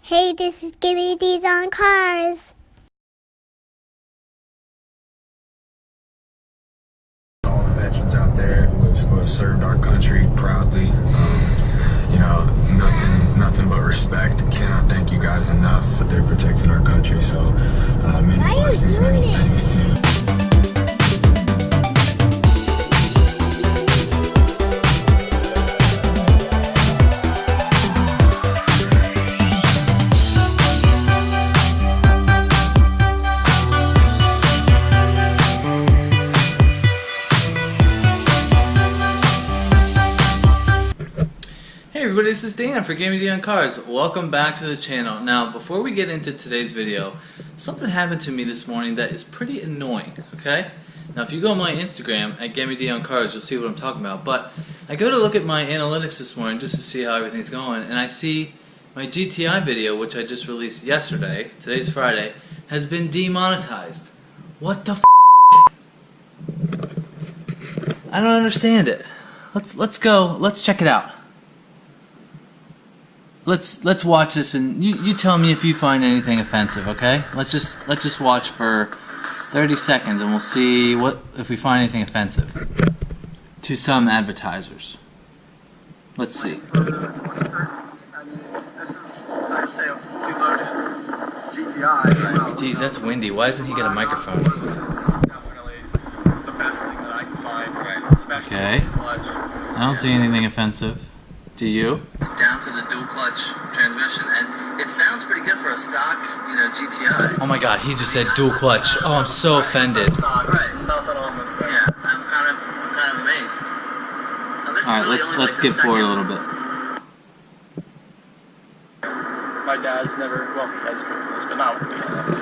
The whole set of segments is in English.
Hey, this is GemmyD's on Cars. All the veterans out there who have served our country proudly. Nothing but respect. Cannot thank you guys enough. But they're protecting our country. So many blessings, many thanks to you. Hey everybody, this is Dan for GemmyD on Cars. Welcome back to the channel. Now, before we get into today's video, something happened to me this morning that is pretty annoying, okay? Now, if you go on my Instagram at GemmyD on Cars, you'll see what I'm talking about. But I go to look at my analytics this morning just to see how everything's going, and I see my GTI video, which I just released yesterday, today's Friday, has been demonetized. What the f***? I don't understand it. Let's go, let's check it out. Let's watch this, and you tell me if you find anything offensive, okay? Let's just watch for 30 seconds, and we'll see if we find anything offensive to some advertisers. Let's see. Geez, that's windy. Why doesn't he get a microphone? Okay. I don't see anything offensive. Do you? Down to the dual clutch transmission, and it sounds pretty good for a stock, GTI. Oh my God, he just said dual clutch. Oh, I'm so offended. Right, nothing on this thing. Yeah, I'm kind of amazed. All right, let's get forward a little bit. My dad's never, well, he has driven this, but not with me.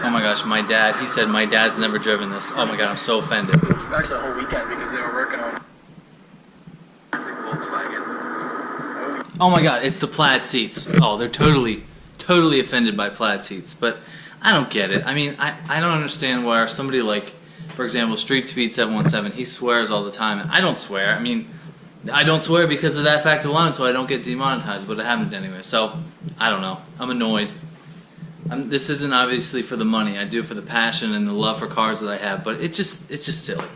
Oh my gosh, my dad. He said my dad's never driven this. Oh my God, I'm so offended. It's actually a whole weekend because they were working on classic Volkswagen. Oh my God, it's the plaid seats. Oh, they're totally offended by plaid seats. But I don't get it. I mean, I don't understand why somebody like, for example, Street Speed 717, he swears all the time, and I don't swear. I mean, I don't swear because of that fact alone, so I don't get demonetized, but it happened anyway. So, I don't know. I'm annoyed. This isn't obviously for the money. I do it for the passion and the love for cars that I have, but it's just silly.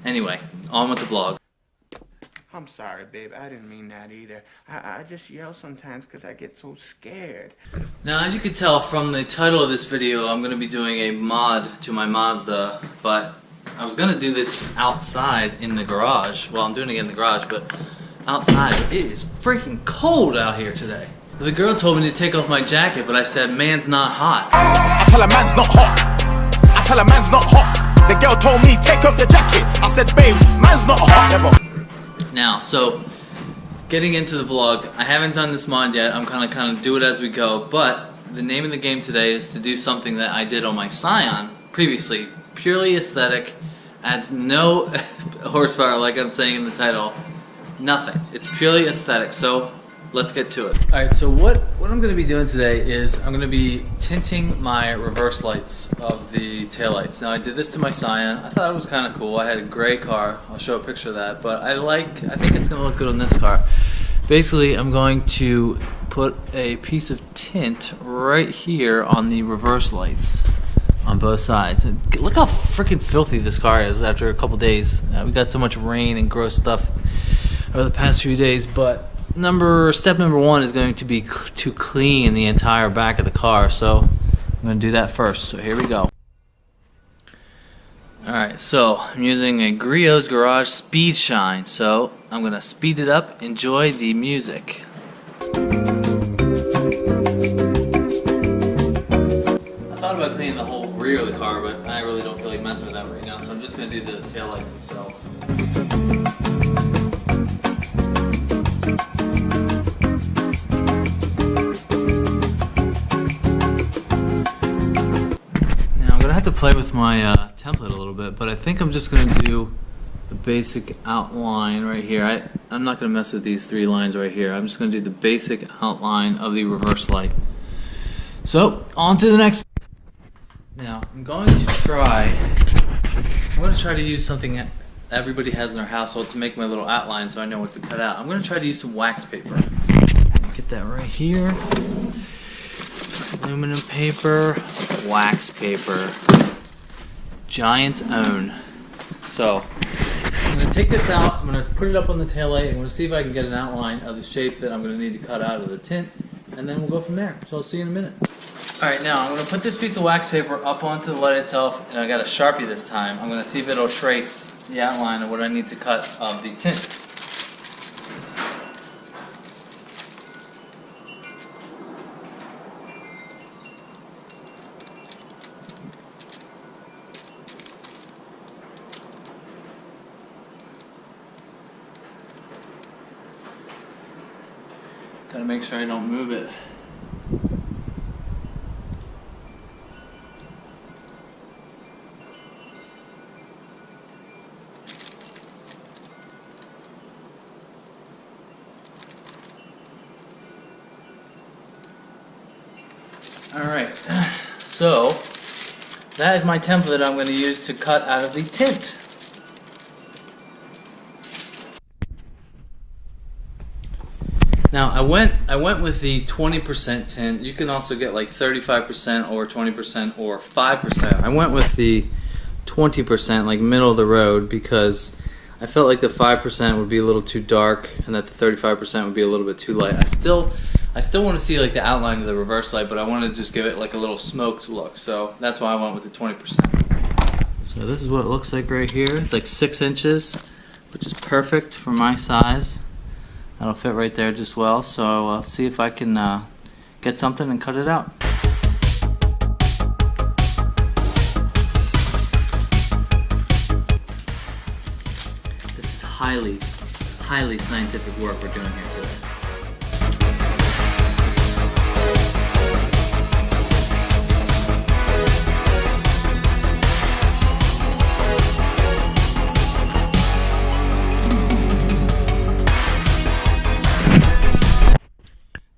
Anyway, on with the vlog. I'm sorry, babe. I didn't mean that either. I just yell sometimes because I get so scared. Now, as you can tell from the title of this video, I'm going to be doing a mod to my Mazda, but I was going to do this outside in the garage. Well, I'm doing it in the garage, but outside. It is freaking cold out here today. The girl told me to take off my jacket, but I said, man's not hot. I tell her man's not hot. I tell her man's not hot. The girl told me take off the jacket. I said, babe, man's not hot. Never. Now, so getting into the vlog, I haven't done this mod yet. I'm kind of do it as we go, but the name of the game today is to do something that I did on my Scion previously. Purely aesthetic, adds no horsepower like I'm saying in the title. Nothing. It's purely aesthetic, so let's get to it. Alright, so what I'm going to be doing today is I'm going to be tinting my reverse lights of the taillights. Now, I did this to my Scion. I thought it was kind of cool. I had a gray car. I'll show a picture of that, but I think it's going to look good on this car. Basically, I'm going to put a piece of tint right here on the reverse lights on both sides. And look how freaking filthy this car is after a couple days. We got so much rain and gross stuff over the past few days, but step number one is going to be to clean the entire back of the car, so I'm going to do that first. So here we go. Alright, so I'm using a Griot's Garage Speed Shine, so I'm going to speed it up, enjoy the music. I thought about cleaning the whole rear of the car, but I really don't feel like messing with that right now, so I'm just going to do the taillights themselves. To play with my template a little bit, but I think I'm just going to do the basic outline right here. I'm not going to mess with these three lines right here. I'm just going to do the basic outline of the reverse light. So, on to the next. Now, I'm going to try to use something that everybody has in their household to make my little outline so I know what to cut out. I'm going to try to use some wax paper. Get that right here. Aluminum paper, wax paper, Giant's own. So I'm going to take this out, I'm going to put it up on the taillight, and I'm going to see if I can get an outline of the shape that I'm going to need to cut out of the tint, and then we'll go from there. So I'll see you in a minute. Alright, now I'm going to put this piece of wax paper up onto the light itself, and I got a Sharpie this time. I'm going to see if it'll trace the outline of what I need to cut of the tint. Gotta make sure I don't move it. Alright, so that is my template I'm going to use to cut out of the tint. Now I went with the 20% tint. You can also get like 35% or 20% or 5%. I went with the 20%, like middle of the road, because I felt like the 5% would be a little too dark and that the 35% would be a little bit too light. I still want to see like the outline of the reverse light, but I want to just give it like a little smoked look. So that's why I went with the 20%. So this is what it looks like right here. It's like 6 inches, which is perfect for my size. That'll fit right there just well. So I'll see if I can get something and cut it out. This is highly scientific work we're doing here today.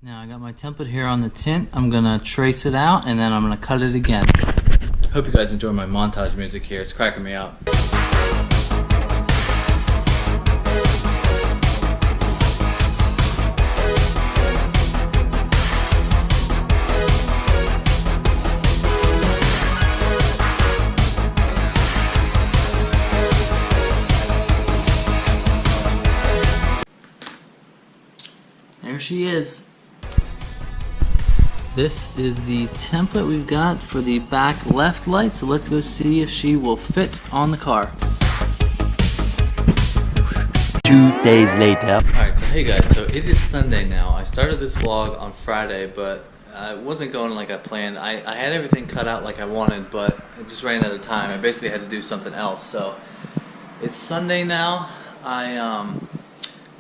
Now I got my template here on the tint. I'm gonna trace it out and then I'm gonna cut it again. Hope you guys enjoy my montage music here. It's cracking me up. There she is. This is the template we've got for the back left light, so let's go see if she will fit on the car. 2 days later. Alright, so hey guys, so it is Sunday now. I started this vlog on Friday, but it wasn't going like I planned. I had everything cut out like I wanted, but it just ran out of time. I basically had to do something else. So it's Sunday now.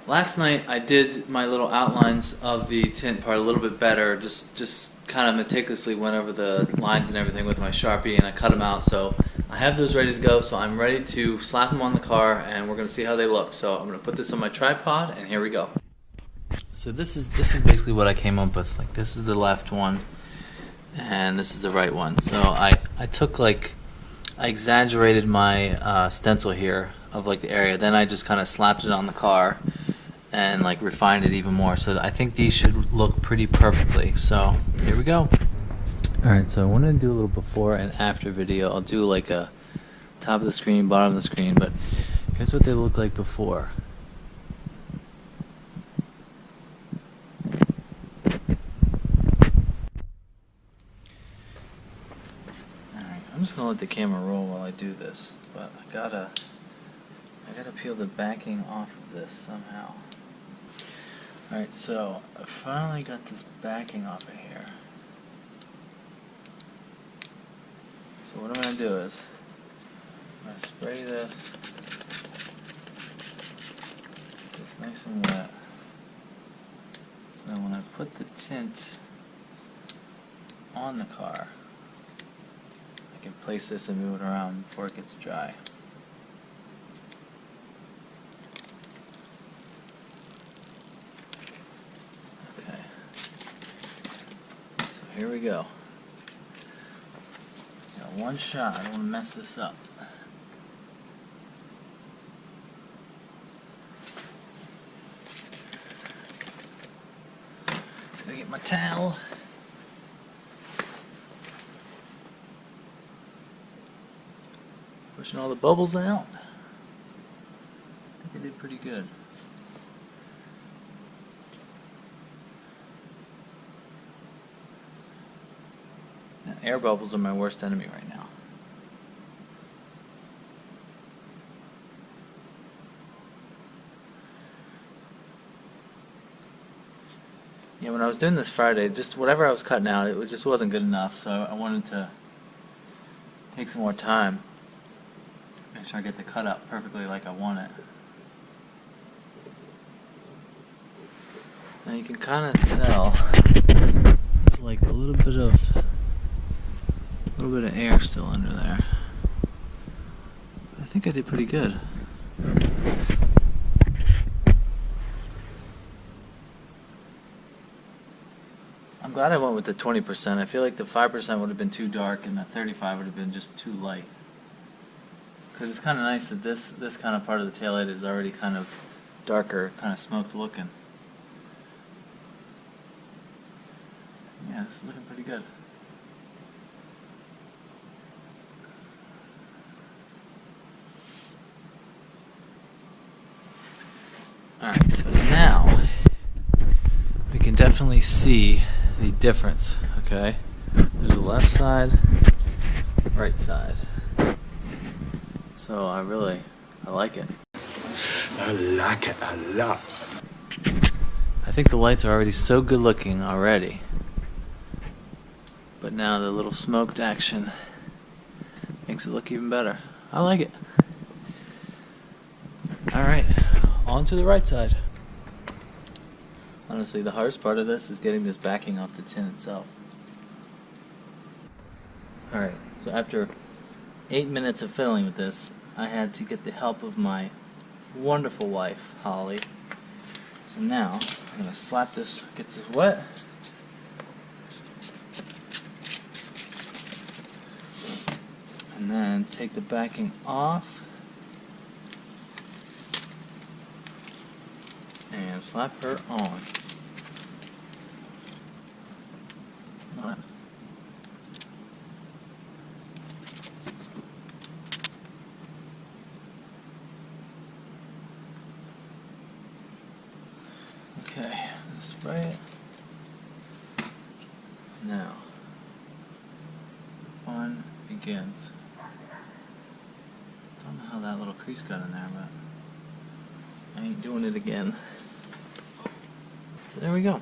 Last night I did my little outlines of the tint part a little bit better, just kind of meticulously went over the lines and everything with my Sharpie, and I cut them out. So I have those ready to go, so I'm ready to slap them on the car and we're going to see how they look. So I'm going to put this on my tripod and here we go. So this is basically what I came up with. Like, this is the left one and this is the right one. So I took like, I exaggerated my stencil here of like the area, then I just kind of slapped it on the car and like refined it even more. So I think these should look pretty perfectly. So here we go. Alright, so I wanted to do a little before and after video. I'll do like a top of the screen, bottom of the screen, but here's what they look like before. Alright, I'm just gonna let the camera roll while I do this, but I gotta peel the backing off of this somehow. Alright, so I finally got this backing off of here. So what I'm going to do is, I'm going to spray this nice and wet. So then when I put the tint on the car, I can place this and move it around before it gets dry. Here we go. Got one shot. I don't want to mess this up. Just gonna get my towel. Pushing all the bubbles out. I think I did pretty good. Now, air bubbles are my worst enemy right now. Yeah, when I was doing this Friday, just whatever I was cutting out, it just wasn't good enough, so I wanted to take some more time. Make sure I get the cut out perfectly like I want it. Now you can kind of tell there's like a little bit of air still under there. I think I did pretty good. I'm glad I went with the 20%. I feel like the 5% would have been too dark and the 35 would have been just too light. Because it's kind of nice that this kind of part of the taillight is already kind of darker, kind of smoked looking. Yeah, this is looking pretty good. Alright, so now we can definitely see the difference, okay? There's the left side, right side. So I like it. I like it a lot. I think the lights are already so good looking already. But now the little smoked action makes it look even better. I like it. Alright, on to the right side. Honestly, the hardest part of this is getting this backing off the tin itself. Alright, so after 8 minutes of fiddling with this, I had to get the help of my wonderful wife, Holly. So now, I'm going to slap this, get this wet. And then take the backing off. And slap her on. Okay, spray it. Now, fun begins. Don't know how that little crease got in there, but I ain't doing it again. So there we go.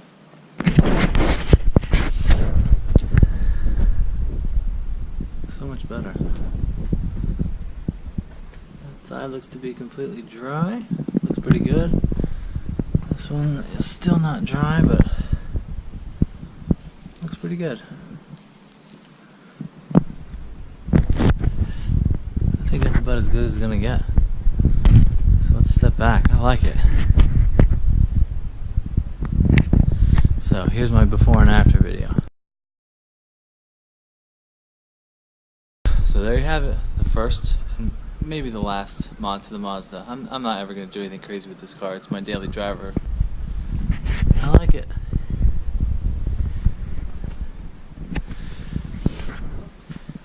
So much better. That side looks to be completely dry. Looks pretty good. This one is still not dry, but looks pretty good. I think that's about as good as it's gonna get. So let's step back. I like it. So here's my before and after video. So there you have it, the first and maybe the last mod to the Mazda. I'm not ever going to do anything crazy with this car. It's my daily driver. I like it.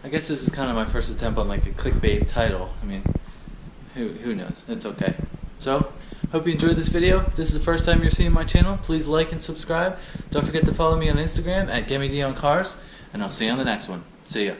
I guess this is kind of my first attempt on like a clickbait title. I mean, who knows? It's okay. So, hope you enjoyed this video. If this is the first time you're seeing my channel, please like and subscribe. Don't forget to follow me on Instagram at GemmyD on Cars, and I'll see you on the next one. See ya.